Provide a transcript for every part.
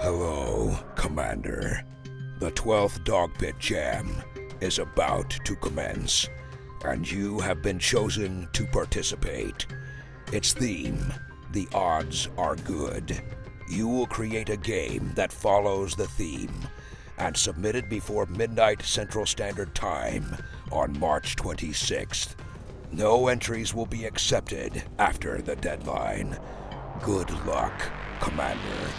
Hello, Commander. The 12th Dogpit Jam is about to commence, and you have been chosen to participate. Its theme, The Odds Are Good. You will create a game that follows the theme and submit it before midnight Central Standard Time on March 26th. No entries will be accepted after the deadline. Good luck, Commander.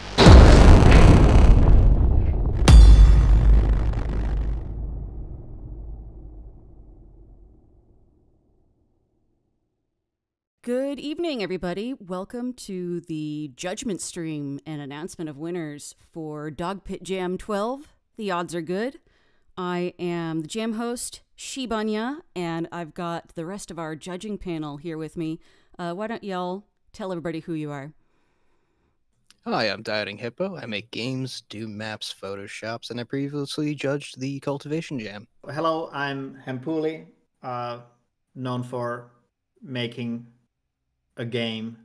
Good evening, everybody. Welcome to the Judgement stream and announcement of winners for Dogpit Jam 12. The odds are good. I am the jam host, Shibanya, and I've got the rest of our judging panel here with me. Why don't y'all tell everybody who you are? Hi, I'm Dieting Hippo. I make games, do maps, photoshops, and I previously judged the Cultivation Jam. Hello, I'm Hempuli, known for making a game,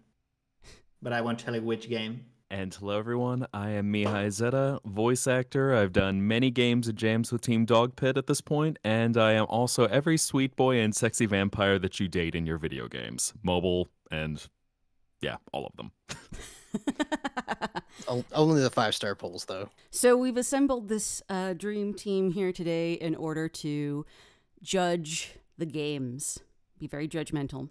but I won't tell you which game. And hello everyone, I am Mihai Zeta, voice actor. I've done many games and jams with Team Dogpit at this point, and I am also every sweet boy and sexy vampire that you date in your video games. Mobile, and yeah, all of them. Only the 5-star polls, though. So we've assembled this dream team here today in order to judge the games. Be very judgmental.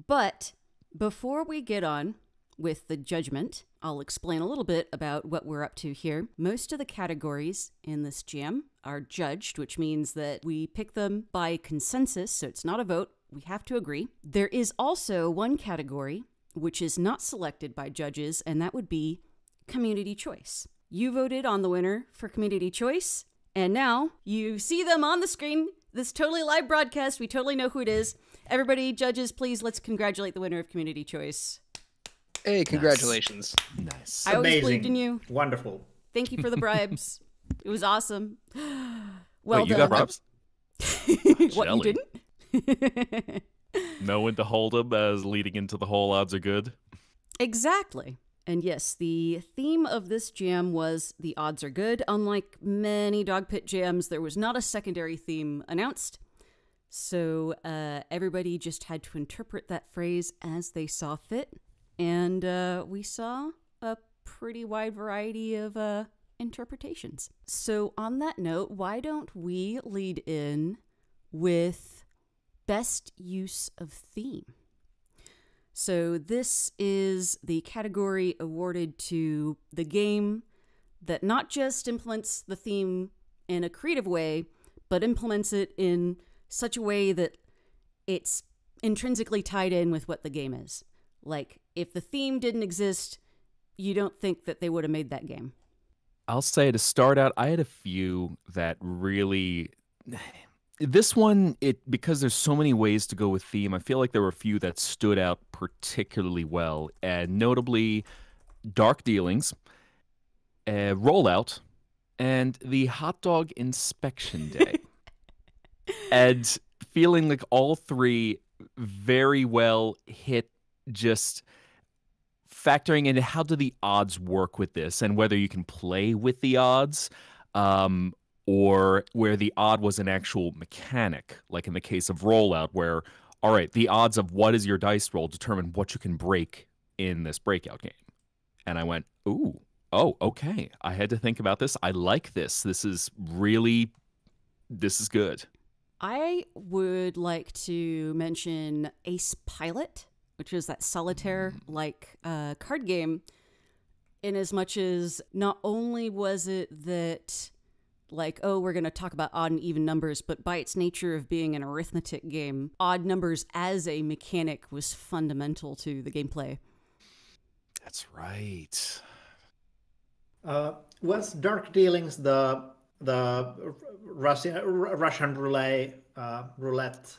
But before we get on with the judgment, I'll explain a little bit about what we're up to here. Most of the categories in this jam are judged, which means that we pick them by consensus, so it's not a vote. We have to agree. There is also one category which is not selected by judges, and that would be community choice. You voted on the winner for community choice, and now you see them on the screen. This totally live broadcast. We totally know who it is. Everybody, judges, please, let's congratulate the winner of community choice. Hey, congratulations. Nice. I always Amazing. believed in you. Wonderful. Thank you for the bribes. It was awesome. Well Wait, you done. got props? What, you Jelly. didn't? Know when to hold them as leading into the whole odds are good? Exactly. And yes, the theme of this jam was the odds are good. Unlike many Dogpit jams, there was not a secondary theme announced. So everybody just had to interpret that phrase as they saw fit. And we saw a pretty wide variety of interpretations. So on that note, why don't we lead in with best use of theme? So this is the category awarded to the game that not just implements the theme in a creative way, but implements it in such a way that it's intrinsically tied in with what the game is. Like, if the theme didn't exist, you don't think that they would have made that game. I'll say to start out, I had a few that really... This one, because there's so many ways to go with theme, I feel like there were a few that stood out particularly well, and notably Dark Dealings, Rollout, and the Hot Dog Inspection Day. And feeling like all three very well hit, just factoring in how do the odds work with this, and whether you can play with the odds, or where the odd was an actual mechanic, like in the case of Rollout, where, all right, the odds of what is your dice roll determine what you can break in this breakout game. And I went, ooh, oh, okay. I had to think about this. I like this. This is good. I would like to mention Ace Pilot, which is that solitaire-like card game, in as much as not only was it that, like, oh, we're going to talk about odd and even numbers, but by its nature of being an arithmetic game, odd numbers as a mechanic was fundamental to the gameplay. That's right. Was Dark Dealings the Russian roulette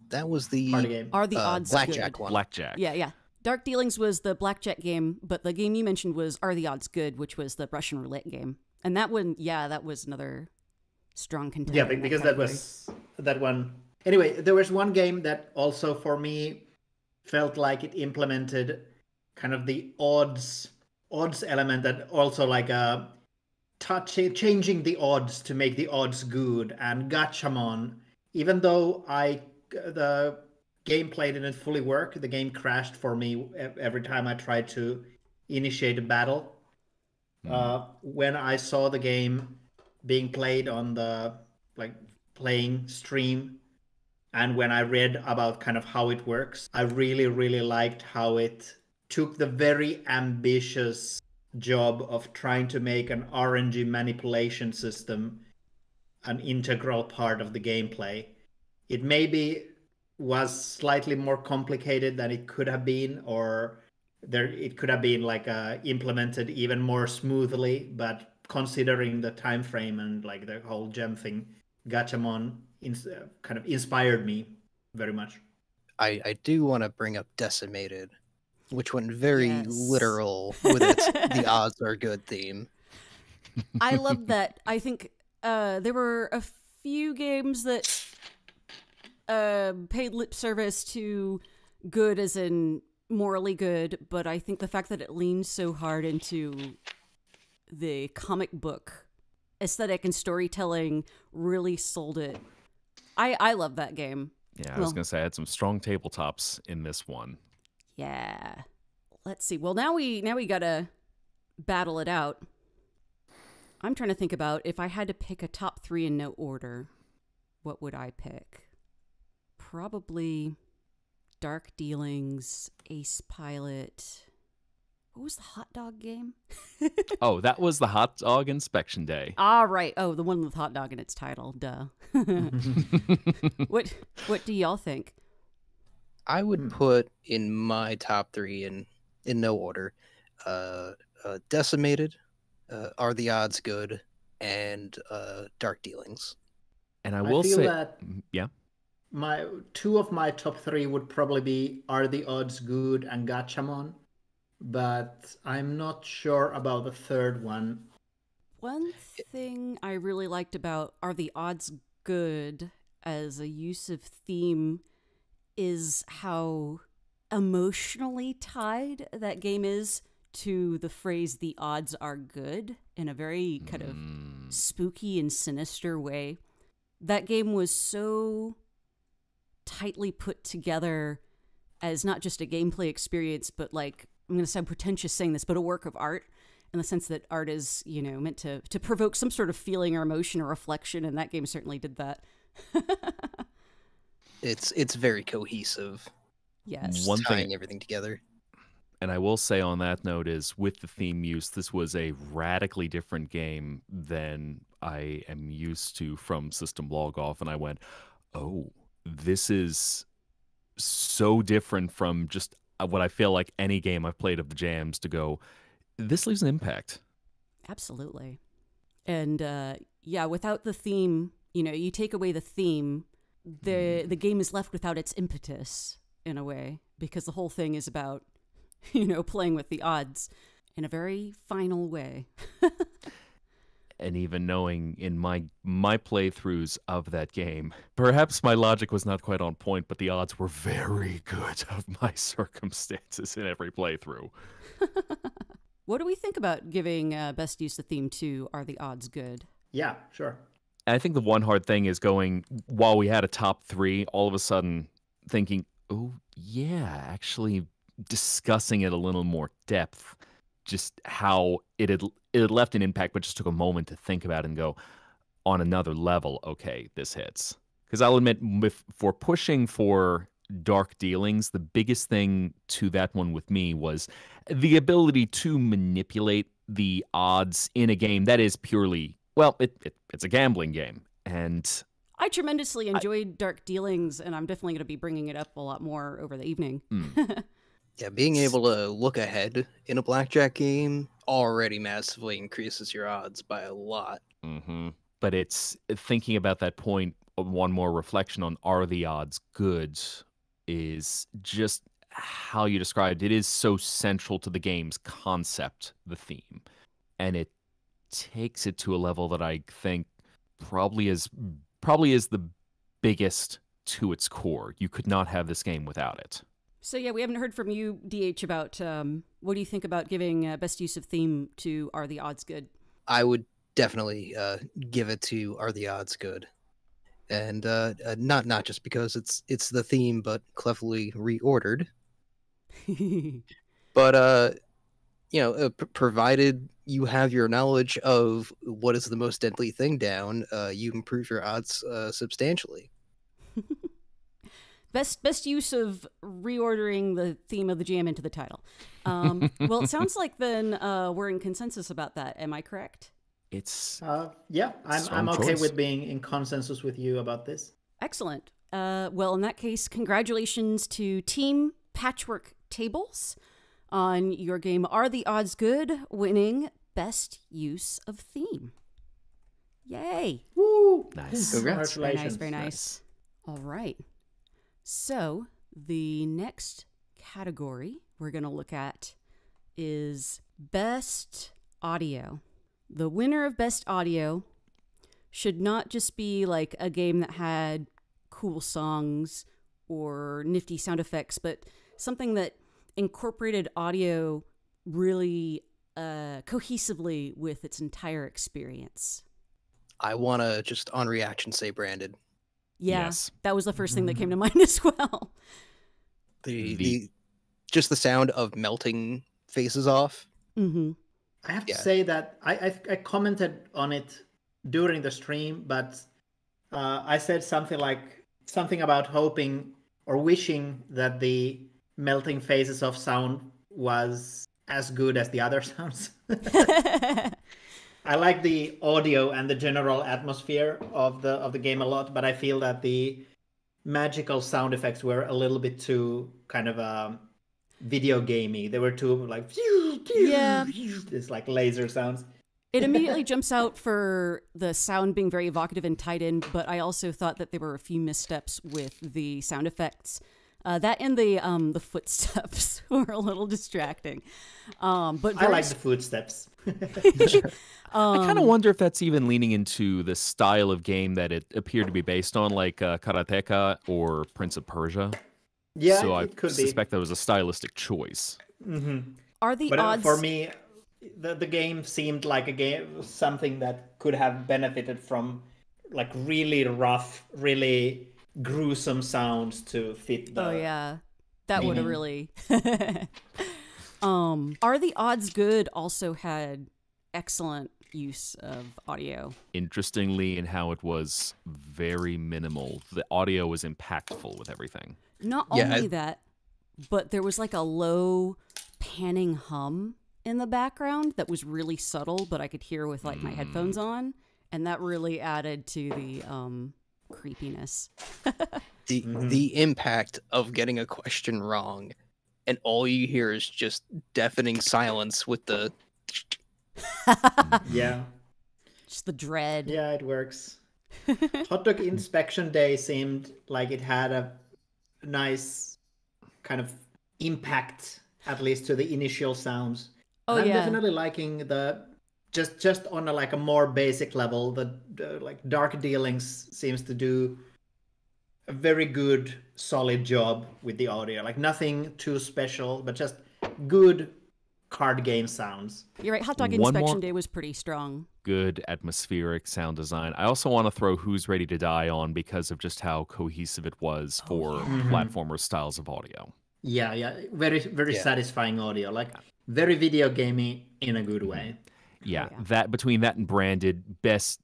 That was the party game? Are the odds blackjack good? one. Blackjack. Yeah. Dark Dealings was the blackjack game, but the game you mentioned was Are the Odds Good, which was the Russian roulette game. And that one, that was another strong contender. Yeah, because that was that one. Anyway, there was one game that also for me felt like it implemented kind of the odds odds element that also like changing the odds to make the odds good. And Gatchamon, even though the gameplay didn't fully work, the game crashed for me every time I tried to initiate a battle. When I saw the game being played on the playing stream, and when I read about kind of how it works, I really, really liked how it took the very ambitious job of trying to make an RNG manipulation system an integral part of the gameplay. It maybe was slightly more complicated than it could have been, or it could have been like implemented even more smoothly, but considering the time frame and like the whole gem thing, Gatchamon kind of inspired me very much. I do want to bring up Decimated, which went very literal with its the odds are good theme. I love that. I think there were a few games that paid lip service to good as in morally good, but I think the fact that it leans so hard into the comic book aesthetic and storytelling really sold it. I love that game. Yeah, I was going to say I had some strong tabletops in this one. Yeah. Let's see. Well, now we got to battle it out. I'm trying to think about if I had to pick a top 3 in no order, what would I pick? Probably Dark Dealings, Ace Pilot. What was the hot dog game? Oh, that was the Hot Dog Inspection Day. Ah, right. Oh, the one with hot dog in its title. Duh. What do y'all think? I would put in my top 3 in no order. Decimated, Are the Odds Good, and Dark Dealings. And I will feel say that yeah. My 2 of my top 3 would probably be Are the Odds Good and Gatchamon, but I'm not sure about the third one. One thing I really liked about Are the Odds Good as a use of theme is how emotionally tied that game is to the phrase "the odds are good" in a very kind of spooky and sinister way. That game was so tightly put together as not just a gameplay experience, but like, I'm going to sound pretentious saying this, but a work of art, in the sense that art is, meant to provoke some sort of feeling or emotion or reflection, and that game certainly did that. It's very cohesive. Yes. One tying thing, everything together. and I will say on that note, is with the theme use, this was a radically different game than I am used to from System Log Off, and I went, oh, this is so different from just what I feel like any game I've played of the jams to go, this leaves an impact. Absolutely. And without the theme, you take away the theme, the game is left without its impetus in a way, because the whole thing is about, playing with the odds in a very final way. And even knowing in my playthroughs of that game, perhaps my logic was not quite on point, but the odds were very good of my circumstances in every playthrough. What do we think about giving best use of theme to Are the Odds Good? Yeah, sure. And I think the one hard thing is going, while we had a top 3, all of a sudden thinking, oh, yeah, actually discussing it a little more depth, just how it had left an impact, but just took a moment to think about it and go, on another level, okay, this hits. Because I'll admit, for pushing for Dark Dealings, the biggest thing to that one with me was the ability to manipulate the odds in a game that is purely, well, it's a gambling game. And I tremendously enjoyed Dark Dealings, and I'm definitely going to be bringing it up a lot more over the evening. Yeah, being able to look ahead in a blackjack game already massively increases your odds by a lot. Mm-hmm. But it's thinking about that point, one more reflection on Are the Odds Good is just how you described it is so central to the game's concept, the theme. And it takes it to a level that I think probably is the biggest to its core. You could not have this game without it. So yeah, we haven't heard from you, DH, about What do you think about giving best use of theme to Are the Odds Good? I would definitely give it to Are the Odds Good, and not just because it's the theme, but cleverly reordered. But provided you have your knowledge of what is the most deadly thing down, you improve your odds substantially. Best use of reordering the theme of the jam into the title. Well, it sounds like then we're in consensus about that. Am I correct? It's yeah, I'm okay choice. with being in consensus with you about this. Excellent. Well, in that case, congratulations to Team Patchwork Tables on your game Are the Odds Good, winning Best Use of Theme. Yay! Woo! Nice. Congrats. Very Congratulations. nice, very nice. All right. So the next category we're going to look at is Best Audio. The winner of Best Audio should not just be like a game that had cool songs or nifty sound effects, but something that incorporated audio really cohesively with its entire experience. I want to just on reaction say branded. Yeah, Yes. that was the first thing that came to mind as well. The just the sound of melting faces off. Mm-hmm. I have to Yeah. say that I commented on it during the stream, but I said something about hoping or wishing that the melting faces of sound was as good as the other sounds. I like the audio and the general atmosphere of the game a lot, but I feel that the magical sound effects were a little bit too kind of video gamey. They were too like Yeah. it's like laser sounds. It immediately jumps out for the sound being very evocative and tied in, but I also thought that there were a few missteps with the sound effects. That and the footsteps were a little distracting. But I like the footsteps. I kind of wonder if that's even leaning into the style of game that it appeared to be based on, like Karateka or Prince of Persia. Yeah, So it I could be. suspect that was a stylistic choice. Are the But odds for me, the game seemed like a game, something that could have benefited from like really rough, really gruesome sounds to fit the. Oh yeah, that would have meaning. really. Are the Odds Good also had excellent use of audio. Interestingly, in how it was very minimal. The audio was impactful with everything. Not Yeah, only that, but there was like a low panning hum in the background that was really subtle, but I could hear with like my headphones on, and that really added to the creepiness. The impact of getting a question wrong, and all you hear is just deafening silence with the. Yeah. Just the dread. Yeah, it works. Hot Dog Inspection Day seemed like it had a nice kind of impact, at least to the initial sounds. Oh, And I'm yeah. definitely liking the just on a, like a more basic level. The like Dark Dealings seems to do a very good, solid job with the audio. Like nothing too special, but just good card game sounds. You're right. Hot Dog One Inspection more- Day was pretty strong. Good atmospheric sound design. I also want to throw Who's Ready to Die on because of just how cohesive it was for platformer styles of audio. Yeah, yeah, very Yeah. satisfying audio. Like very video gamey in a good way. Yeah, Oh, yeah. that between that and Branded, best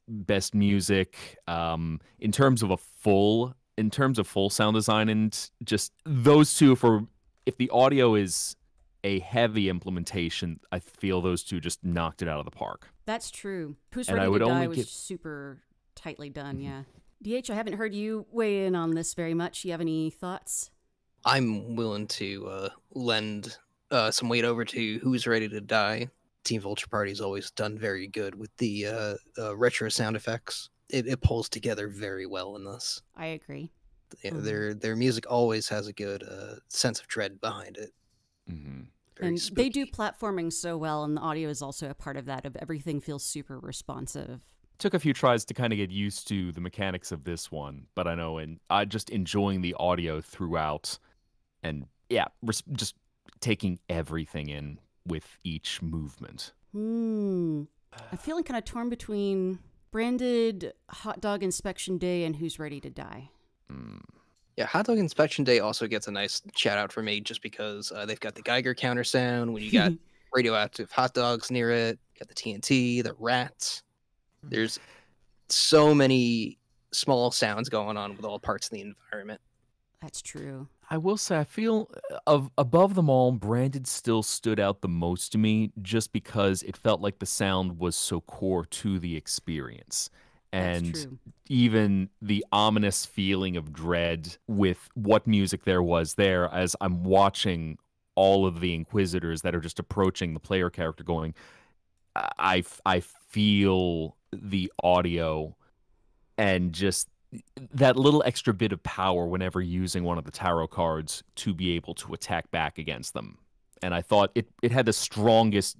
music. In terms of full sound design and just those two. If the audio is a heavy implementation, I feel those two just knocked it out of the park. That's true. Who's And I Ready would to Die only was give- super tightly done, yeah. DH, I haven't heard you weigh in on this very much. You have any thoughts? I'm willing to lend some weight over to Who's Ready to Die. Team Vulture Party's always done very good with the retro sound effects. It pulls together very well in this. I agree. Their music always has a good sense of dread behind it. Mm-hmm. Very And spooky. they do platforming so well, and the audio is also a part of that, of everything feels super responsive. Took a few tries to kind of get used to the mechanics of this one, but I know, and I just enjoying the audio throughout, and yeah, just taking everything in. with each movement. I'm feeling kind of torn between Branded, Hot Dog Inspection Day, and Who's Ready to Die. Yeah, Hot Dog Inspection Day also gets a nice shout out for me just because they've got the Geiger counter sound when you got radioactive hot dogs near it, you got the TNT, the rats. There's so many small sounds going on with all parts of the environment. That's true. I will say, I feel above them all, Branded still stood out the most to me just because it felt like the sound was so core to the experience. And That's true. even the ominous feeling of dread with what music there was there as I'm watching all of the Inquisitors that are just approaching the player character going, I feel the audio and just that little extra bit of power whenever using one of the tarot cards to be able to attack back against them. And I thought it had the strongest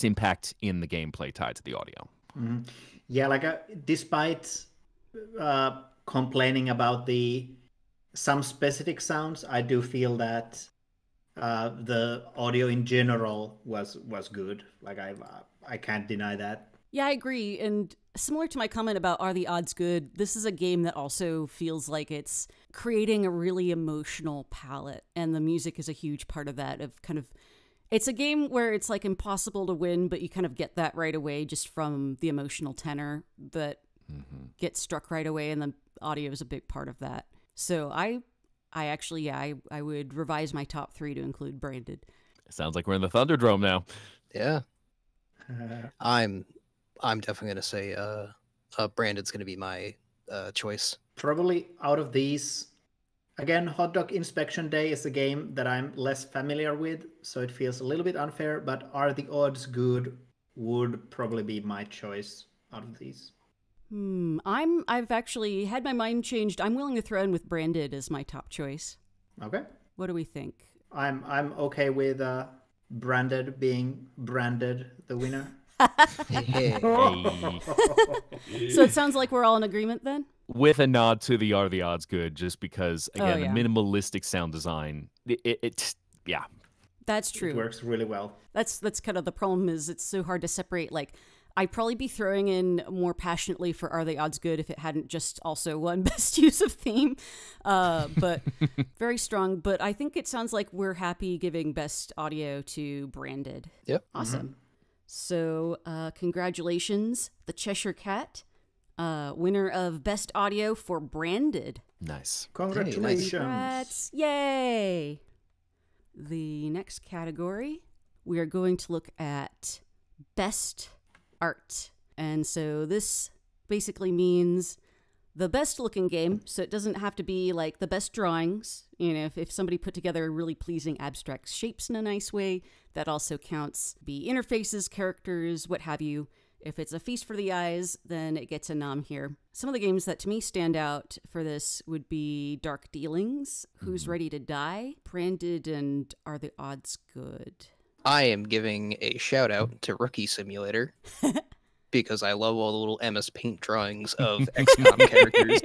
impact in the gameplay tied to the audio. Mm-hmm. Yeah, like despite complaining about some specific sounds, I do feel that the audio in general was good. Like I can't deny that. Yeah, I agree. And similar to my comment about are the odds good, this is a game that also feels like it's creating a really emotional palette. And the music is a huge part of that, of kind of, it's a game where it's like impossible to win, but you kind of get that right away just from the emotional tenor that gets struck right away. And the audio is a big part of that. So I actually, I would revise my top 3 to include Branded. Sounds like we're in the Thunderdome now. Yeah. I'm definitely going to say Branded's going to be my choice. Probably out of these, again, Hot Dog Inspection Day is a game that I'm less familiar with, so it feels a little bit unfair, but Are the Odds Good would probably be my choice out of these. I've actually had my mind changed. I'm willing to throw in with Branded as my top choice. Okay. What do we think? I'm okay with Branded being branded the winner. Hey. So it sounds like we're all in agreement then? With a nod to the Are the Odds Good, just because, again, yeah. the minimalistic sound design, yeah. That's true. It works really well. That's kind of the problem, is it's so hard to separate. Like, I'd probably be throwing in more passionately for Are the Odds Good if it hadn't just also won Best Use of Theme. But very strong. But I think it sounds like we're happy giving Best Audio to Branded. Yep. Awesome. Mm-hmm. So congratulations, the Cheshire Cat, winner of Best Audio for Branded. Nice. Congratulations. Congrats. Yay. The next category, we are going to look at Best Art. And so this basically means the best looking game. So it doesn't have to be like the best drawings. You know, if somebody put together really pleasing abstract shapes in a nice way, that also counts. Be interfaces, characters, what have you. If it's a feast for the eyes, then it gets a nom here. Some of the games that to me stand out for this would be Dark Dealings, Who's Ready to Die, Branded, and Are the Odds Good? I am giving a shout out to Rookie Simulator because I love all the little MS Paint drawings of XCOM characters.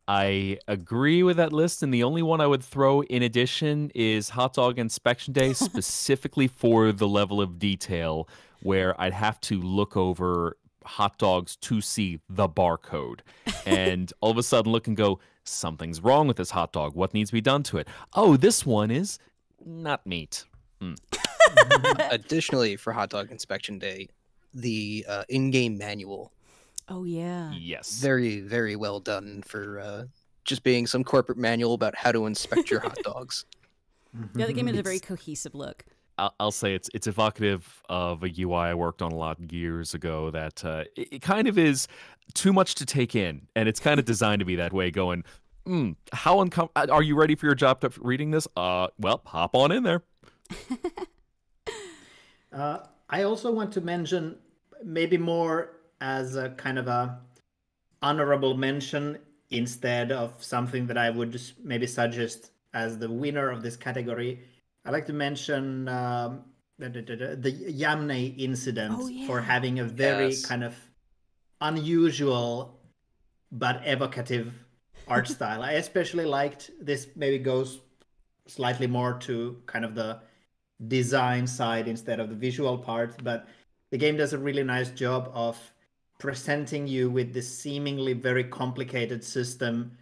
I agree with that list, and the only one I would throw in addition is Hot Dog Inspection Day, specifically for the level of detail where I'd have to look over hot dogs to see the barcode. And all of a sudden look and go, something's wrong with this hot dog. What needs to be done to it? Oh, this one is not meat. Additionally, for Hot Dog Inspection Day, the in-game manual. Oh, yeah. Yes. Very, very well done for just being some corporate manual about how to inspect your hot dogs. Yeah, the game has a very cohesive look. I'll say it's evocative of a UI I worked on a lot years ago that it kind of is too much to take in, and it's kind of designed to be that way, going, how uncomfortable, are you ready for your job to reading this? Well, hop on in there. I also want to mention, maybe more as a kind of a honorable mention instead of something that I would just maybe suggest as the winner of this category, I'd like to mention the Yamne incident for having a very kind of unusual but evocative art style. I especially liked this, maybe goes slightly more to kind of the design side instead of the visual part. But the game does a really nice job of presenting you with this seemingly very complicated system,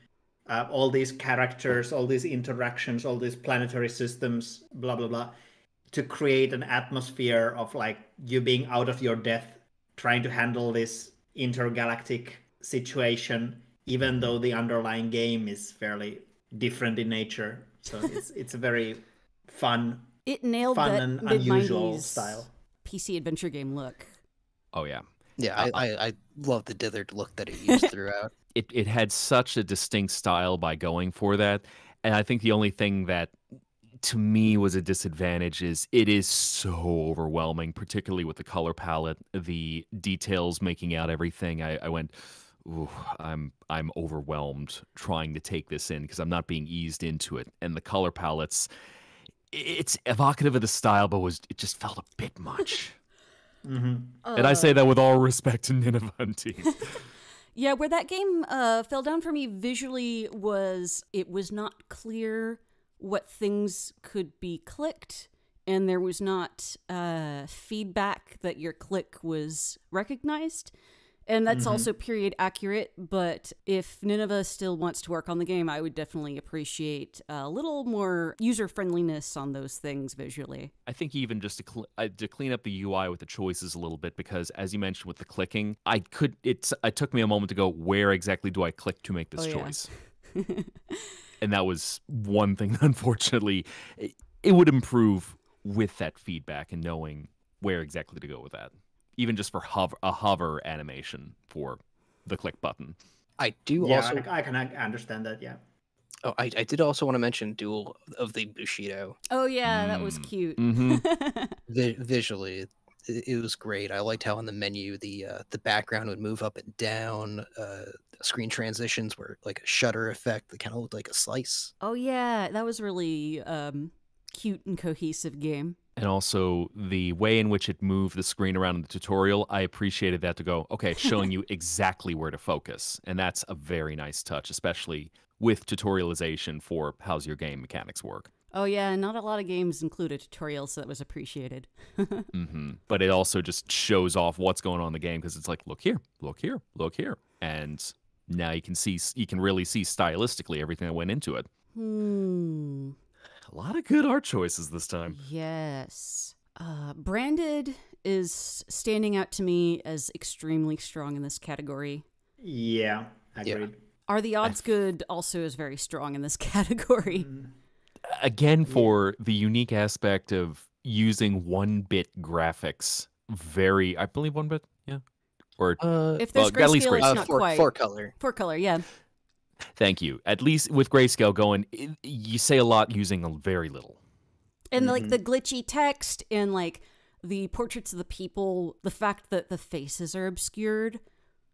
all these characters, all these interactions, all these planetary systems, blah blah blah, to create an atmosphere of like you being out of your depth, trying to handle this intergalactic situation, even though the underlying game is fairly different in nature. So it's a very fun It nailed fun that and unusual mid-90s style. PC adventure game look. Oh yeah. Yeah, I love the dithered look that it used throughout. It had such a distinct style by going for that. And I think the only thing that to me was a disadvantage is it is so overwhelming, particularly with the color palette, the details making out everything. I went, ooh, I'm overwhelmed trying to take this in because I'm not being eased into it. And the color palettes, it's evocative of the style, but it just felt a bit much. Mm-hmm. And I say that with all respect to Nineveh team. Yeah, where that game fell down for me visually was it was not clear what things could be clicked, and there was not feedback that your click was recognized. And that's also period accurate, but if Nineveh still wants to work on the game, I would definitely appreciate a little more user-friendliness on those things visually. I think even just to clean up the UI with the choices a little bit, because as you mentioned with the clicking, it took me a moment to go, where exactly do I click to make this choice? And that was one thing that unfortunately, it would improve with that feedback and knowing where exactly to go with that. Even just for a hover animation for the click button. I do Yeah, also. I can understand that. Yeah. Oh, I did also want to mention Duel of the Bushido. Oh yeah, that was cute. Visually, it was great. I liked how on the menu the background would move up and down. Screen transitions were like a shutter effect that kind of looked like a slice. Oh yeah, that was really cute and cohesive game. And also the way in which it moved the screen around in the tutorial, I appreciated that to go, okay, it's showing you exactly where to focus. And that's a very nice touch, especially with tutorialization for how's your game mechanics work. Oh yeah, not a lot of games include a tutorial, so that was appreciated. But it also just shows off what's going on in the game because it's like, look here, look here, look here. And now you can really see stylistically everything that went into it. A lot of good art choices this time. Yes. Branded is standing out to me as extremely strong in this category. Yeah, agreed. Yeah. Are the Odds Good also is very strong in this category. Again, for the unique aspect of using 1-bit graphics, I believe 1-bit, yeah. Or if there's at least grayscale, it's not quite. Four color. Four color, yeah. Thank you. At least with grayscale going, you say a lot using very little. And like the glitchy text and like the portraits of the people, the fact that the faces are obscured,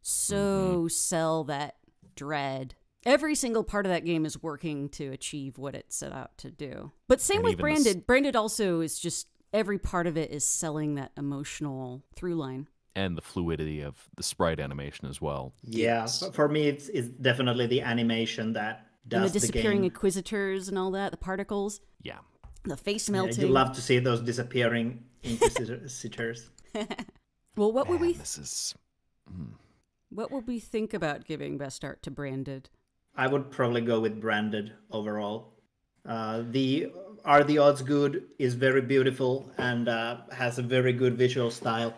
so sell that dread. Every single part of that game is working to achieve what it set out to do. But same with Branded. Branded also is just every part of it is selling that emotional through line. And the fluidity of the sprite animation as well. Yeah, for me, it's definitely the animation that does And the disappearing game. inquisitors and all that, the particles. Yeah. The face Yeah, melting. you love to see those disappearing inquisitors. Well, what would we what would we think about giving best art to Branded? I would probably go with Branded overall. Are the Odds Good is very beautiful and has a very good visual style.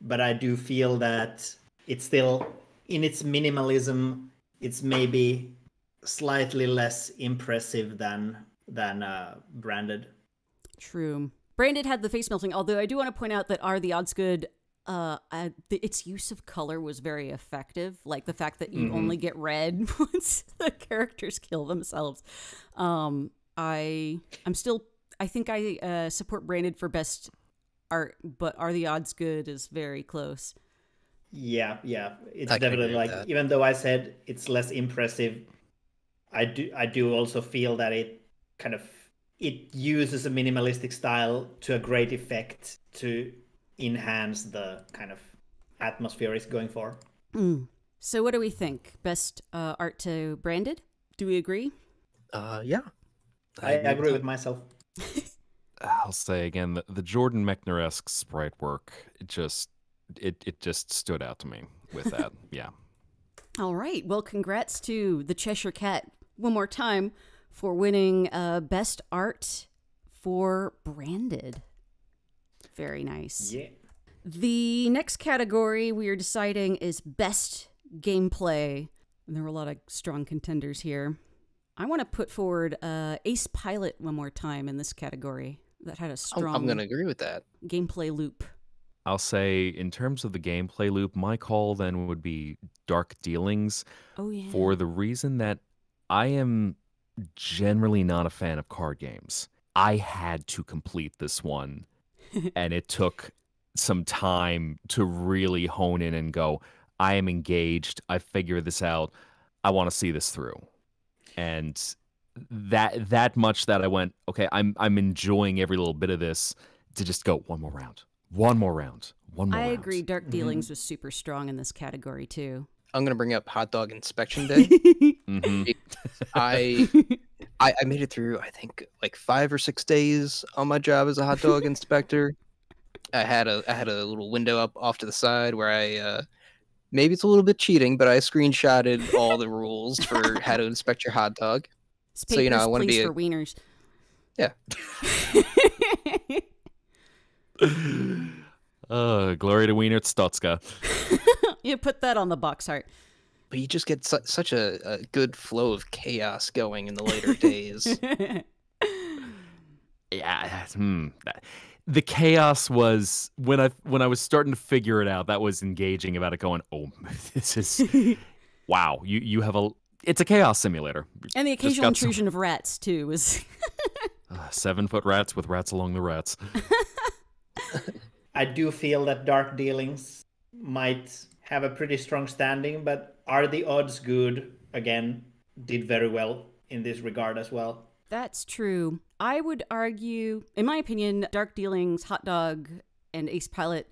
But I do feel that it's still, in its minimalism, it's maybe slightly less impressive than Branded. True. Branded had the face melting, although I do want to point out that Are the Odds Good, its use of color was very effective. Like the fact that you only get red once the characters kill themselves. I think I support Branded for best art, but Are the Odds Good is very close. Yeah. It's I can definitely agree with like, that. even though I said it's less impressive, I do also feel that it uses a minimalistic style to a great effect to enhance the kind of atmosphere it's going for. So what do we think? Best art to Branded? Do we agree? Yeah. I agree with myself. I'll say again, the Jordan Mechner-esque sprite work, it just stood out to me with that. Yeah. All right. Well, congrats to the Cheshire Cat one more time for winning Best Art for Branded. Very nice. Yeah. The next category we are deciding is Best Gameplay. And there were a lot of strong contenders here. I want to put forward Ace Pilot one more time in this category. That had a strong I'm going to agree with that. gameplay loop. I'll say, in terms of the gameplay loop, my call then would be Dark Dealings. Oh, yeah. For the reason that I am generally not a fan of card games. I had to complete this one, and it took some time to really hone in and go, I am engaged. I figured this out. I want to see this through. And that much that I went, okay, I'm enjoying every little bit of this, to just go one more round. I agree. Dark Dealings was super strong in this category too. I'm going to bring up Hot Dog Inspection Day. I made it through, I think, like 5 or 6 days on my job as a hot dog inspector. I had a little window up off to the side where I maybe it's a little bit cheating, but I screenshotted all the rules for how to inspect your hot dog. So I want to be for wieners. Yeah. Glory to Wiener Stotska. You put that on the box art. But you just get such a good flow of chaos going in the later days. Yeah. The chaos was when I was starting to figure it out. That was engaging about it. Going, oh, this is wow. You have it's a chaos simulator. And the occasional intrusion of rats too was 7-foot rats with rats along the rats. I do feel that Dark Dealings might have a pretty strong standing, but Are the Odds Good, again, did very well in this regard as well. That's true. I would argue, in my opinion, Dark Dealings, Hot Dog, and Ace Pilot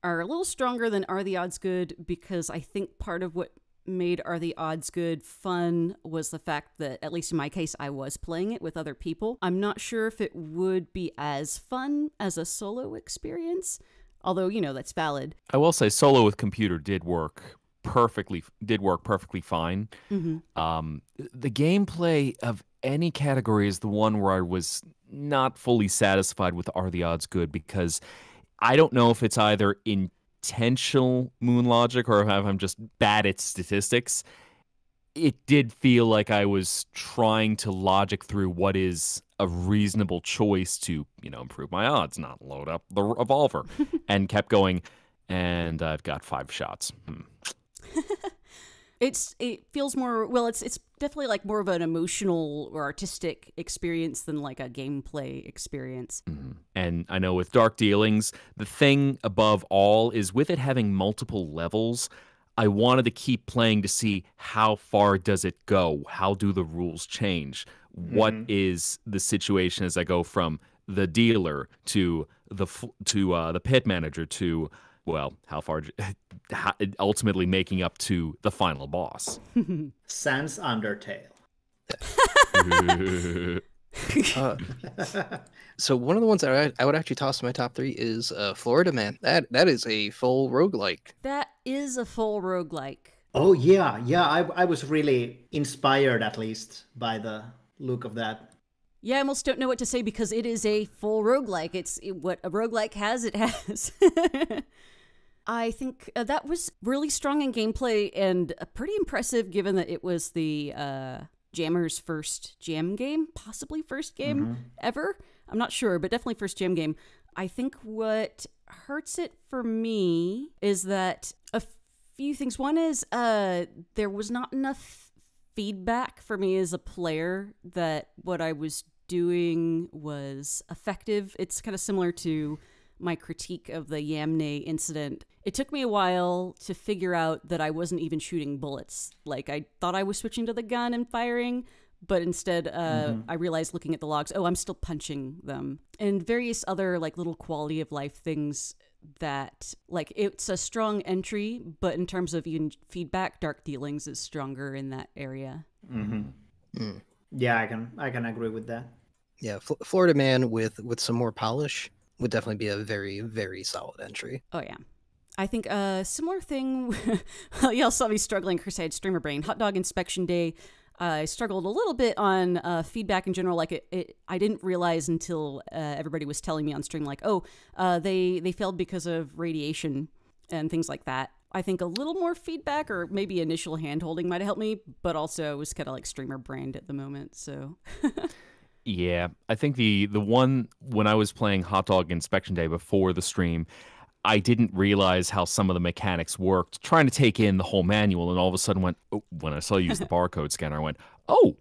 are a little stronger than Are the Odds Good, because I think part of what made Are the Odds Good fun was the fact that, at least in my case, I was playing it with other people. I'm not sure if it would be as fun as a solo experience, although, that's valid. I will say solo with computer did work perfectly fine. Mm-hmm. The gameplay of any category is the one where I was not fully satisfied with Are the Odds Good, because I don't know if it's either intentional moon logic or if I'm just bad at statistics. It did feel like I was trying to logic through what is a reasonable choice to, improve my odds, not load up the revolver, and kept going, and I've got 5 shots. It feels more, well, it's definitely like more of an emotional or artistic experience than like a gameplay experience. Mm-hmm. And I know with Dark Dealings, the thing above all is with it having multiple levels, I wanted to keep playing to see how far does it go? How do the rules change? What is the situation as I go from the dealer to the pit manager to, well, how far ultimately making up to the final boss. Sans Undertale. So one of the ones that I would actually toss in my top 3 is Florida Man. That is a full roguelike. That is a full roguelike. Oh, yeah. I was really inspired, at least, by the look of that. Yeah, I almost don't know what to say because it is a full roguelike. What a roguelike has, it has. I think that was really strong in gameplay and pretty impressive given that it was the Jammer's first jam game, possibly first game ever. I'm not sure, but definitely first jam game. I think what hurts it for me is that a few things. One is there was not enough feedback for me as a player that what I was doing was effective. It's kind of similar to my critique of the Yamne incident. It took me a while to figure out that I wasn't even shooting bullets. Like, I thought I was switching to the gun and firing, but instead I realized looking at the logs, I'm still punching them. And various other like little quality of life things that, like, it's a strong entry, but in terms of even feedback, Dark Dealings is stronger in that area. Yeah, I can agree with that. Yeah, Florida Man with some more polish would definitely be a very, very solid entry. Oh, yeah. I think a similar thing, y'all saw me struggling Crusade Streamer Brain. Hot Dog Inspection Day, I struggled a little bit on feedback in general. Like, I didn't realize until everybody was telling me on stream, like, oh, they failed because of radiation and things like that. I think a little more feedback or maybe initial hand-holding might have helped me, but also it was kind of like streamer brained at the moment, so... Yeah, I think the one when I was playing Hot Dog Inspection Day before the stream, I didn't realize how some of the mechanics worked, trying to take in the whole manual, and all of a sudden when I saw you use the barcode scanner, I went, oh,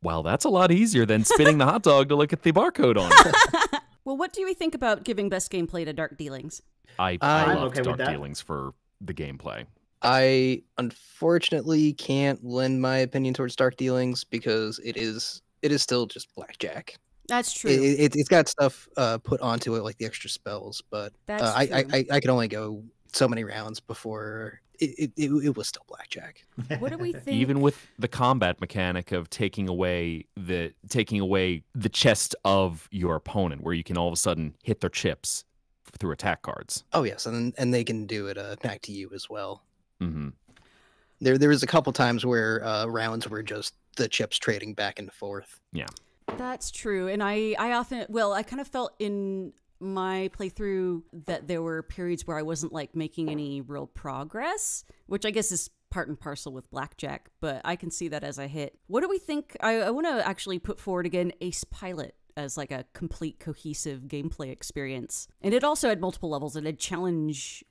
well, that's a lot easier than spinning the hot dog to look at the barcode on it. Well, what do we think about giving best gameplay to Dark Dealings? I love okay Dark Dealings for the gameplay. I unfortunately can't lend my opinion towards Dark Dealings because it is still just blackjack. That's true. It's got stuff put onto it, like the extra spells, but I could only go so many rounds before it was still blackjack. What do we think? Even with the combat mechanic of taking away the chest of your opponent, where you can all of a sudden hit their chips through attack cards. Oh yes, and they can do it back to you as well. Mm-hmm. There was a couple times where rounds were just the chips trading back and forth. Yeah. That's true. And I kind of felt in my playthrough that there were periods where I wasn't like making any real progress, which I guess is part and parcel with blackjack, but I can see that as I hit. What do we think? I want to actually put forward again Ace Pilot as like a complete cohesive gameplay experience. And it also had multiple levels. It had challenge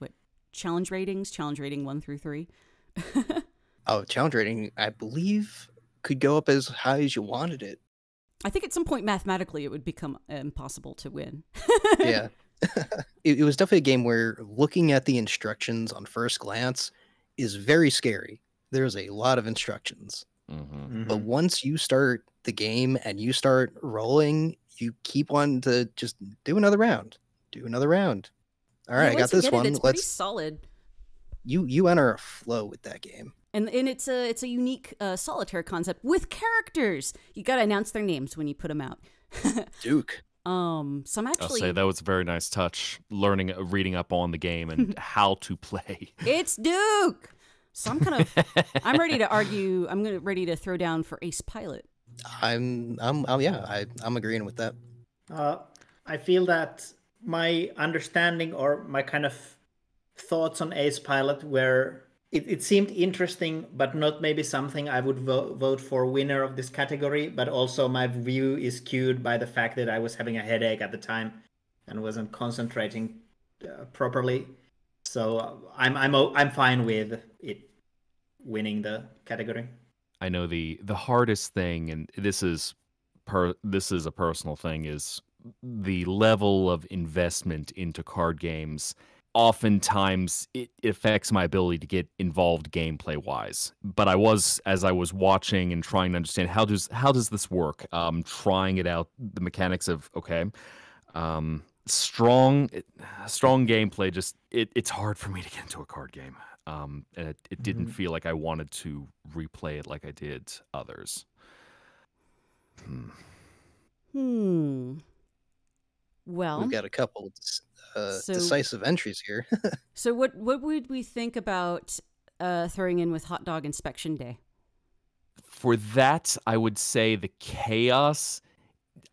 ratings, challenge rating 1 through 3. Oh, challenge rating, I believe, could go up as high as you wanted it. I think at some point mathematically it would become impossible to win. Yeah. It was definitely a game where looking at the instructions on first glance is very scary. There's a lot of instructions. Mm-hmm. But once you start the game and you start rolling, you keep wanting to just do another round. Do another round. All right, I got this one. It's pretty solid. You enter a flow with that game. And it's a unique solitaire concept with characters. You got to announce their names when you put them out. Duke. Some actually. I'll say that was a very nice touch. Reading up on the game and how to play. It's Duke. So I'm ready to argue. I'm ready to throw down for Ace Pilot. I'm agreeing with that. I feel that my understanding or my kind of thoughts on Ace Pilot were it seemed interesting, but not maybe something I would vote for winner of this category. But also my view is skewed by the fact that I was having a headache at the time and wasn't concentrating properly. So I'm fine with it winning the category. I know the hardest thing, and this is a personal thing, is the level of investment into card games. Oftentimes it affects my ability to get involved gameplay wise. But as I was watching and trying to understand how does this work, trying it out, the mechanics of strong gameplay, just it's hard for me to get into a card game. And it didn't feel like I wanted to replay it like I did others. Well, we've got a couple decisive entries here. So what would we think about throwing in with Hot Dog Inspection Day? For that, I would say the chaos,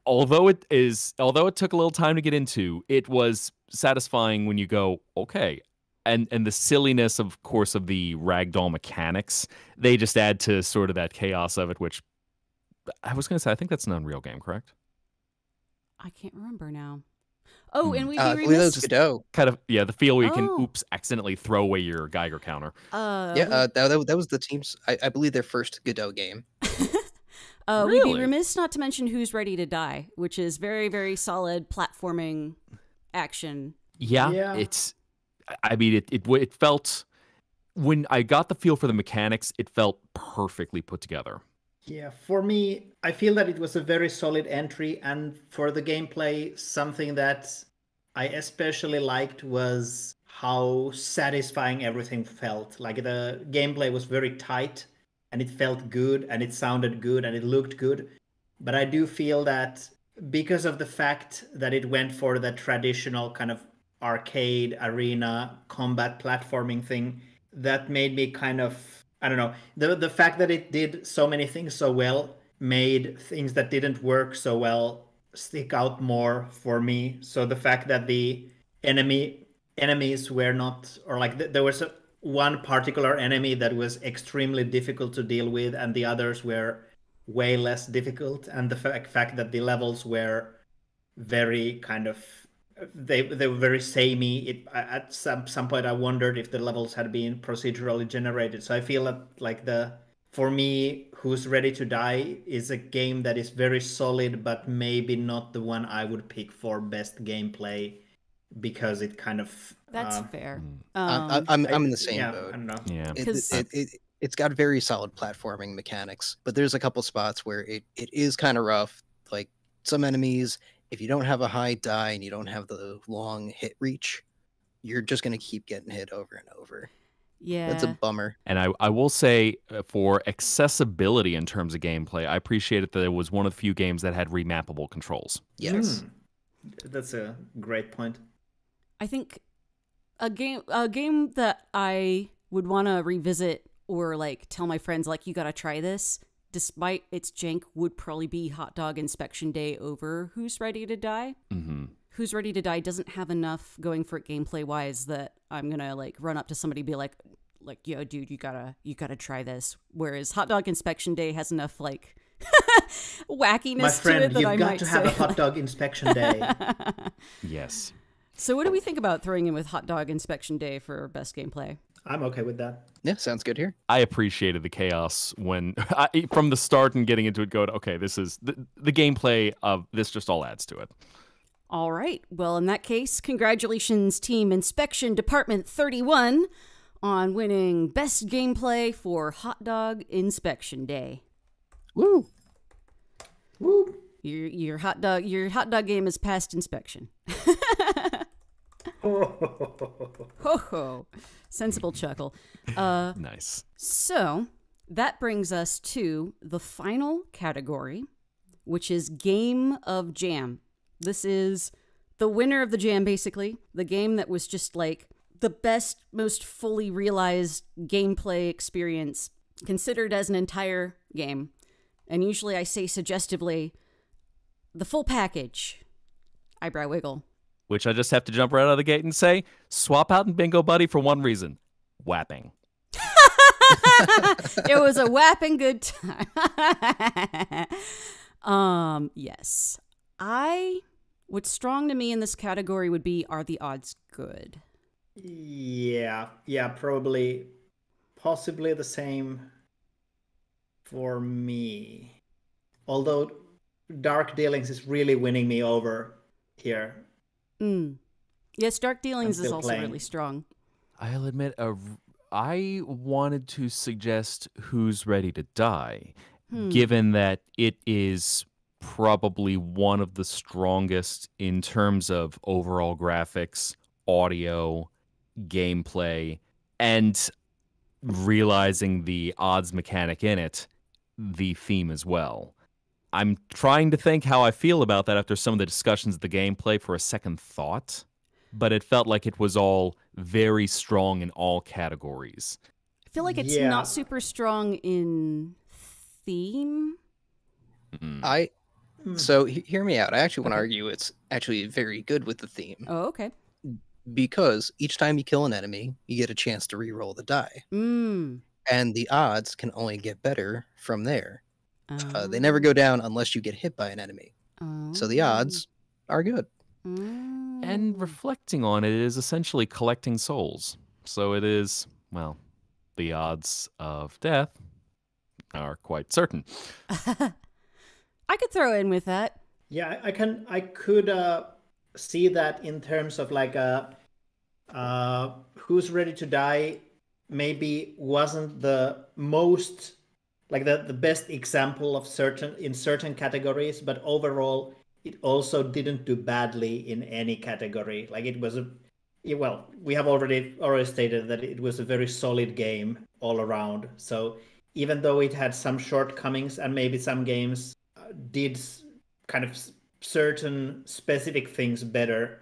although it took a little time to get into, it was satisfying when you go, okay. And the silliness, of course, of the ragdoll mechanics, they just add to sort of that chaos of it, which I was going to say, I think that's an Unreal game, correct? I can't remember now. Oh, and we'd I be believe remiss. That was Godot. Kind of, yeah, the feel where you can, accidentally throw away your Geiger counter. That was the team's, I believe, their first Godot game. We'd be remiss not to mention Who's Ready to Die, which is very, very solid platforming action. Yeah. It felt, when I got the feel for the mechanics, it felt perfectly put together. Yeah, for me, I feel that it was a very solid entry, and for the gameplay, something that I especially liked was how satisfying everything felt. Like, the gameplay was very tight, and it felt good, and it sounded good, and it looked good. But I do feel that because of the fact that it went for the traditional kind of arcade arena combat platforming thing, that made me kind of, I don't know, the fact that it did so many things so well made things that didn't work so well stick out more for me. So the fact that the enemies were not, or like there was one particular enemy that was extremely difficult to deal with, and the others were way less difficult, and the fact that the levels were very kind of, they were very samey. At some point I wondered if the levels had been procedurally generated. So I feel that like for me, Who's Ready to Die is a game that is very solid, but maybe not the one I would pick for best gameplay, because it kind of That's fair. I'm in the same yeah, boat. I don't know. Yeah. It's got very solid platforming mechanics, but there's a couple spots where it is kind of rough. Like some enemies, if you don't have a high die and you don't have the long hit reach, you're just going to keep getting hit over and over. Yeah. That's a bummer. And I will say, for accessibility in terms of gameplay, I appreciated that it was one of the few games that had remappable controls. Yes. That's a great point. I think a game that I would want to revisit or like tell my friends like you got to try this despite its jank would probably be Hot Dog Inspection Day over Who's Ready to Die. Mm-hmm. Who's Ready to Die doesn't have enough going for it gameplay wise that I'm gonna like run up to somebody and be like yo dude, you gotta try this, whereas Hot Dog Inspection Day has enough like wackiness My friend, to it that you've I got might to have say. a Hot Dog Inspection Day. Yes. So what do we think about throwing in with Hot Dog Inspection Day for best gameplay? I'm okay with that. Yeah, sounds good here. I appreciated the chaos when, from the start and getting into it, going, okay, this is the gameplay of this just all adds to it. All right. Well, in that case, congratulations, Team Inspection Department 31, on winning best gameplay for Hot Dog Inspection Day. Woo! Woo! Your hot dog game has passed inspection. Ho ho. Sensible chuckle. Nice. So that brings us to the final category, which is Game of Jam. This is the winner of the jam, basically. The game that was just like the best, most fully realized gameplay experience considered as an entire game. And usually I say suggestively, the full package. Eyebrow wiggle. Which I just have to jump right out of the gate and say, swap out and Bingo Buddy for one reason. Whapping. It was a whapping good time. Yes. What's strong to me in this category would be, are the odds good? Yeah, possibly the same for me. Although Dark Dealings is really winning me over here. Yes, Dark Dealings is also playing. really strong. I'll admit, I wanted to suggest Who's Ready to Die, given that it is probably one of the strongest in terms of overall graphics, audio, gameplay, and realizing the odds mechanic in it, the theme as well. I'm trying to think how I feel about that after some of the discussions of the gameplay for a second thought, but it felt like it was all very strong in all categories. I feel like it's not super strong in theme. So hear me out. I actually want to argue it's actually very good with the theme. Oh, okay. Because each time you kill an enemy, you get a chance to re-roll the die. And the odds can only get better from there. They never go down unless you get hit by an enemy. So the odds are good. And reflecting on it, it is essentially collecting souls. So it is, well, the odds of death are quite certain. I could throw in with that. Yeah, I could see that in terms of like Who's Ready to Die maybe wasn't the most like the best example of certain categories, but overall it also didn't do badly in any category. Like it was we have already stated that it was a very solid game all around. So even though it had some shortcomings and maybe some games did kind of certain specific things better.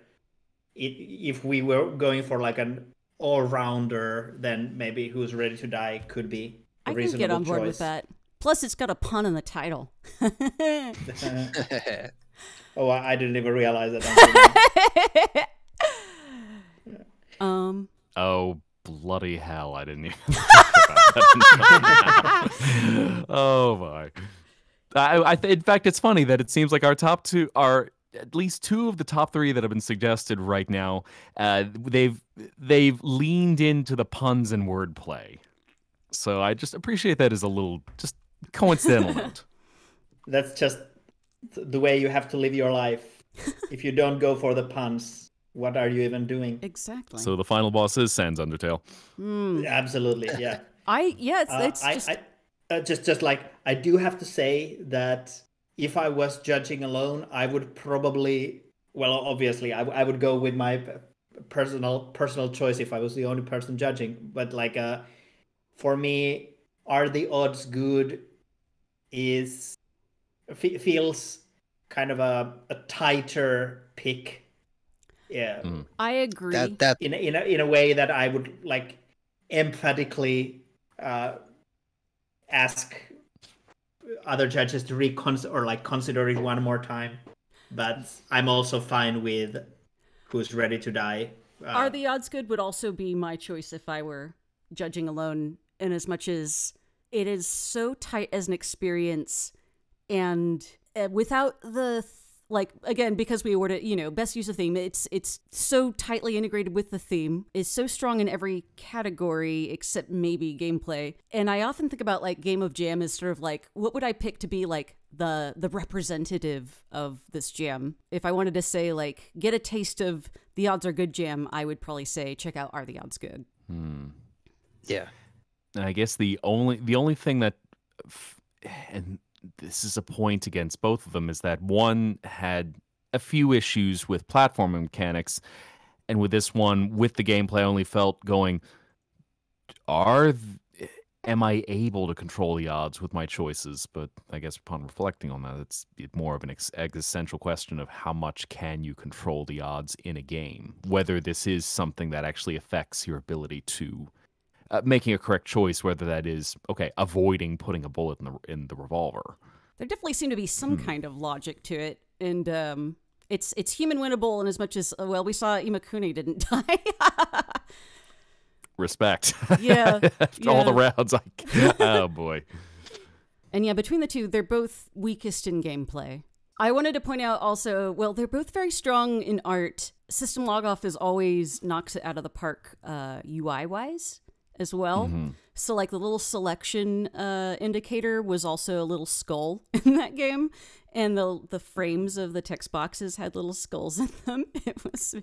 If we were going for like an all-rounder, then maybe Who's Ready to Die could be a I can reasonable get on board choice. with that. Plus, it's got a pun in the title. Oh, I didn't even realize that. Oh, bloody hell, I didn't even think about that until now. Oh, my. In fact, it's funny that it seems like our top two are at least two of the top three that have been suggested right now. They've leaned into the puns and wordplay. So I just appreciate that as a little just coincidental note. That's just the way you have to live your life. If you don't go for the puns, what are you even doing? Exactly. So the final boss is Sans Undertale. Absolutely, yeah. It's just like I do have to say that if I was judging alone, I would probably, well, obviously, I would go with my personal choice if I was the only person judging. But like, for me, Are the Odds Good feels kind of a tighter pick. Yeah, I agree. That in a way that I would like emphatically ask other judges to consider it one more time. But I'm also fine with Who's Ready to Die. Are the Odds Good would also be my choice if I were judging alone, in as much as it is so tight as an experience, and without the again, because we awarded best use of theme, it's so tightly integrated with the theme, is so strong in every category except maybe gameplay. And I often think about like Game of Jam as sort of like, what would I pick to be like the representative of this jam? If I wanted to say like get a taste of the Odds Are Good jam, I would probably say check out Are the Odds Good. Yeah. And I guess the only thing that, and this is a point against both of them, is that one had a few issues with platforming mechanics, and with this one, with the gameplay, I only felt going, am I able to control the odds with my choices? But I guess upon reflecting on that, it's more of an existential question of how much can you control the odds in a game, whether this is something that actually affects your ability to making a correct choice, whether that is, avoiding putting a bullet in the revolver. There definitely seemed to be some kind of logic to it, and it's human winnable in as much as, we saw Imakuni didn't die. Respect. Yeah. After all the rounds, oh boy. And yeah, between the two, they're both weakest in gameplay. I wanted to point out also, they're both very strong in art. System Logoff is always knocks it out of the park UI-wise as well. So like the little selection indicator was also a little skull in that game, and the frames of the text boxes had little skulls in them. It was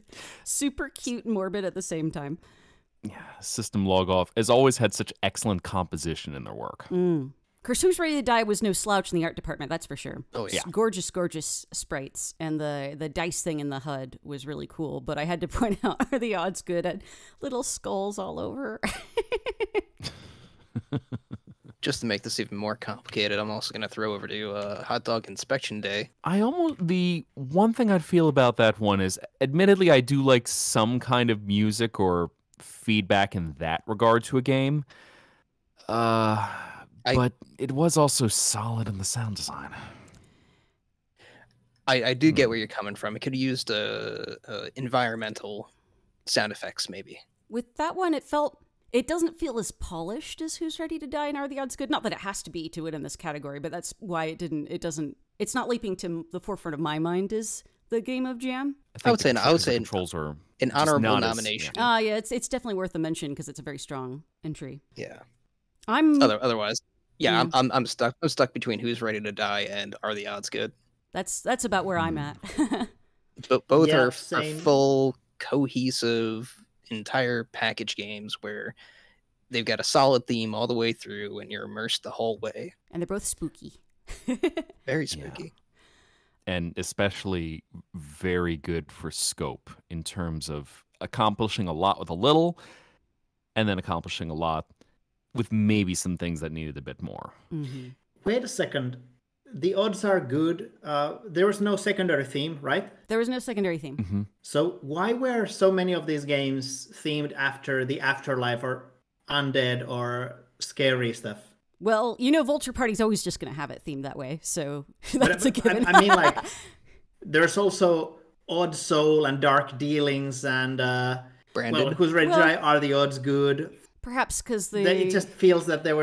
super cute and morbid at the same time. Yeah, System Logoff has always had such excellent composition in their work. Of course, Who's Ready to Die was no slouch in the art department, that's for sure. Oh, yeah. Gorgeous, gorgeous sprites, and the dice thing in the HUD was really cool, but I had to point out, Are the Odds Good at little skulls all over? Just to make this even more complicated, I'm also going to throw over to Hot Dog Inspection Day. The one thing I'd feel about that one is, admittedly, I do like some kind of music or feedback in that regard to a game. But it was also solid in the sound design. I do get where you're coming from. It could have used environmental sound effects, maybe. With that one, it doesn't feel as polished as Who's Ready to Die and Are the Odds Good. Not that it has to be to win in this category, but that's why it's not leaping to the forefront of my mind as the Game of Jam. I would say controls are an honorable nomination. It's definitely worth a mention because it's a very strong entry. Yeah. Otherwise, I'm stuck. I'm stuck between Who's Ready to Die and Are the Odds Good. That's about where I'm at. But both are full, cohesive, entire package games where they've got a solid theme all the way through, and you're immersed the whole way. And they're both spooky. Very spooky. Yeah. And especially very good for scope in terms of accomplishing a lot with a little, and then accomplishing a lot with maybe some things that needed a bit more. Mm-hmm. Wait a second. the odds are good. There was no secondary theme, right? There was no secondary theme. So why were so many of these games themed after the afterlife or undead or scary stuff? Well, you know, Vulture Party's always just going to have it themed that way, so that's a given. I mean, like, there's also Odd Soul and Dark Dealings and Branded. well, Who's Ready to Die? Are the odds good? Perhaps because It just feels that there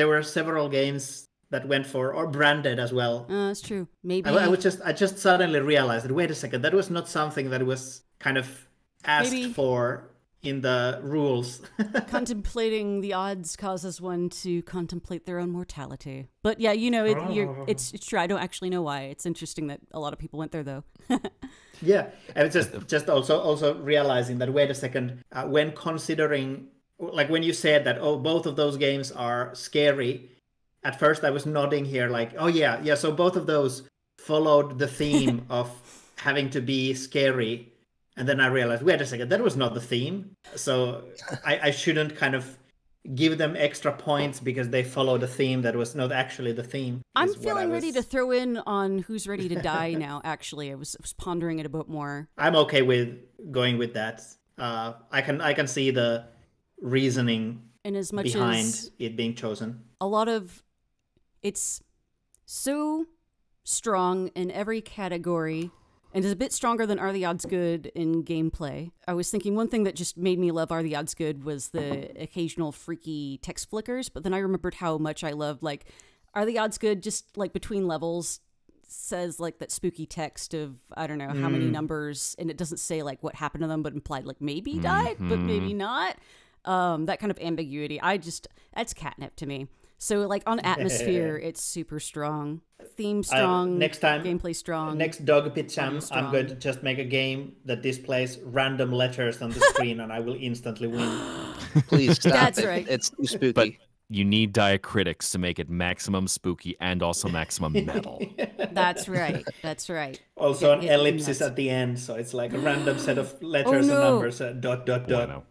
were several games that went for, or Branded as well. That's true. Maybe I just suddenly realized that, wait a second, that was not something that was kind of asked for in the rules. contemplating the odds causes one to contemplate their own mortality. But yeah, you know, it's true. I don't actually know why. It's interesting that a lot of people went there, though. Yeah, and it's just also realizing that, wait a second, when considering, like when you said that, oh, both of those games are scary, at first I was nodding here like, oh yeah, so both of those followed the theme of having to be scary. And then I realized, wait a second, that was not the theme. So I shouldn't kind of give them extra points because they followed a theme that was not actually the theme. I'm feeling ready to throw in on Who's Ready to Die now, actually. I was pondering it a bit more. I'm okay with going with that. I can see the reasoning and as much behind as it being chosen. A lot of it's so strong in every category and is a bit stronger than Are the Odds Good in gameplay. I was thinking one thing that just made me love Are the Odds Good was the occasional freaky text flickers, but then I remembered how much I loved, like, Are the Odds Good just, like, between levels says, like, that spooky text of, I don't know, how many numbers, and it doesn't say, like, what happened to them, but implied, like, maybe died, but maybe not. That kind of ambiguity, that's catnip to me. So, like, on atmosphere, it's super strong. Theme strong, next time, gameplay strong. Next Dogpit Jam, I'm going to just make a game that displays random letters on the screen and I will instantly win. Please stop That's it. right. It's too spooky. But you need diacritics to make it maximum spooky and also maximum metal. That's right. That's right. Also an ellipsis at the end, so it's like a random set of letters and numbers, dot, dot, dot.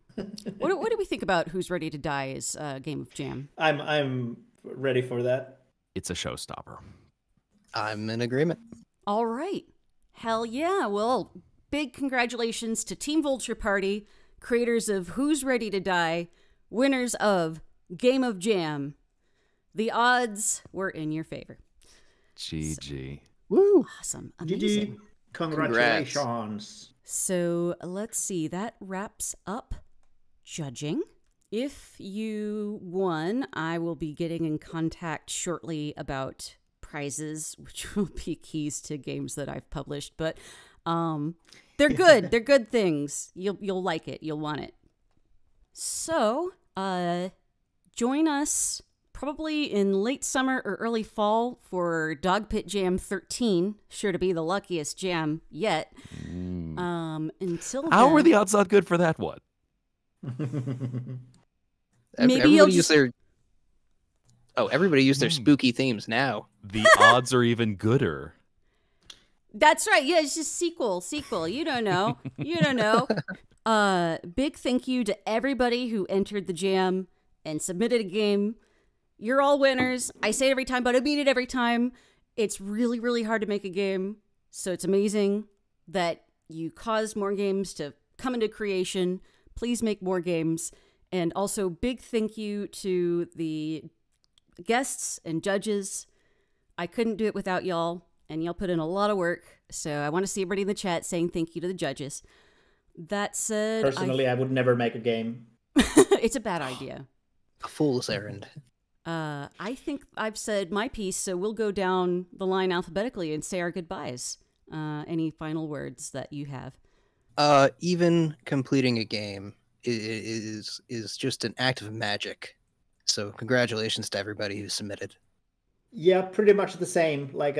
What do we think about Who's Ready to Die as a game of jam? I'm ready for that. It's a showstopper. I'm in agreement. All right. Hell yeah. Well, big congratulations to Team Vulture Party, creators of Who's Ready to Die, winners of Game of Jam. The odds were in your favor. GG. Woo! Awesome. Amazing. GG. Congratulations. So let's see. That wraps up judging. If you won, I will be getting in contact shortly about prizes, which will be keys to games that I've published. But they're good. They're good things. You'll like it. You'll want it. So join us probably in late summer or early fall for Dogpit Jam 13. Sure to be the luckiest jam yet. Until then, How were the odds not good for that one? Maybe you'll use their everybody use their spooky themes now. The odds are even gooder. That's right. Yeah, it's just sequel. You don't know. You don't know. Big thank you to everybody who entered the jam and submitted a game. You're all winners. I say it every time, but I mean it every time. It's really, really hard to make a game. So it's amazing that you caused more games to come into creation. Please make more games. And also big thank you to the guests and judges. I couldn't do it without y'all, and y'all put in a lot of work. So I want to see everybody in the chat saying thank you to the judges. That said, personally, I would never make a game. It's a bad idea. A fool's errand. I think I've said my piece, so we'll go down the line alphabetically and say our goodbyes. Any final words that you have? Even completing a game is just an act of magic. So congratulations to everybody who submitted. Yeah, pretty much the same. Like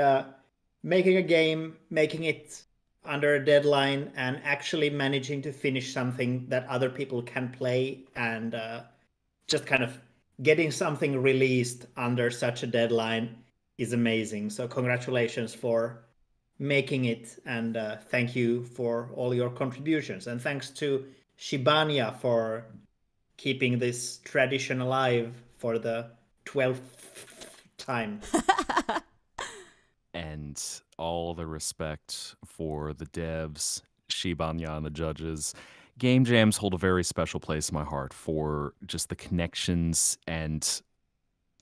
making a game, making it under a deadline, and actually managing to finish something that other people can play, and just kind of getting something released under such a deadline is amazing. So congratulations for making it, and thank you for all your contributions. And thanks to Shibania for keeping this tradition alive for the 12th time. and all the respect for the devs, Shibanya, and the judges. Game jams hold a very special place in my heart for just the connections and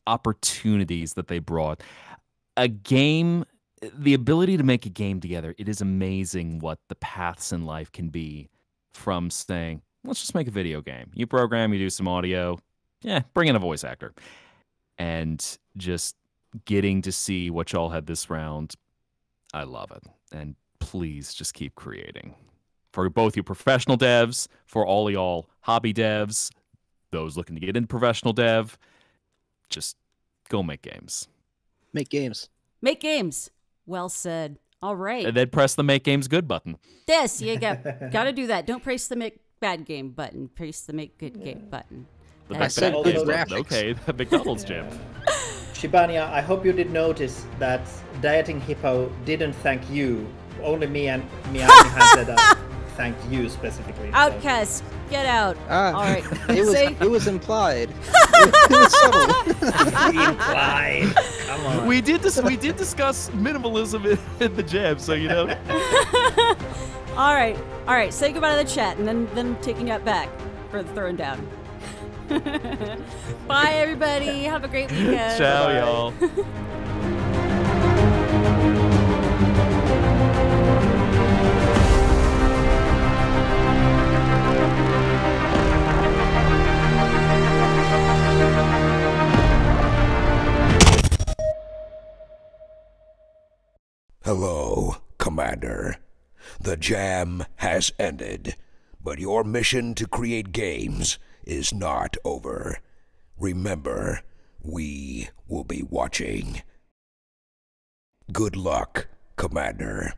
opportunities that they brought. A game, the ability to make a game together, it is amazing what the paths in life can be from saying, let's just make a video game. You program, you do some audio, bring in a voice actor. And just getting to see what y'all had this round, I love it. And please just keep creating. For both you professional devs, for all y'all hobby devs, those looking to get into professional dev, just go make games. Make games. Make games. Well said. All right. And then press the Make Games Good button. Yes, you gotta do that. Don't press the Make Bad Game button. Press the Make Good Game button. I said good graphics. Okay, the McDonald's jam. Shibania, I hope you did notice that Dieting Hippo didn't thank you. Only me and had said thanked you specifically. Outcast, get out. All right. It was implied. It was subtle. Implied. Come on. We did discuss minimalism in the jam, so you know. All right. Say goodbye to the chat, and then taking it back for the throwing down. Bye, everybody. Have a great weekend. Ciao, Bye. y'all. Hello, Commander. The jam has ended, but your mission to create games is not over. Remember, we will be watching. Good luck, Commander.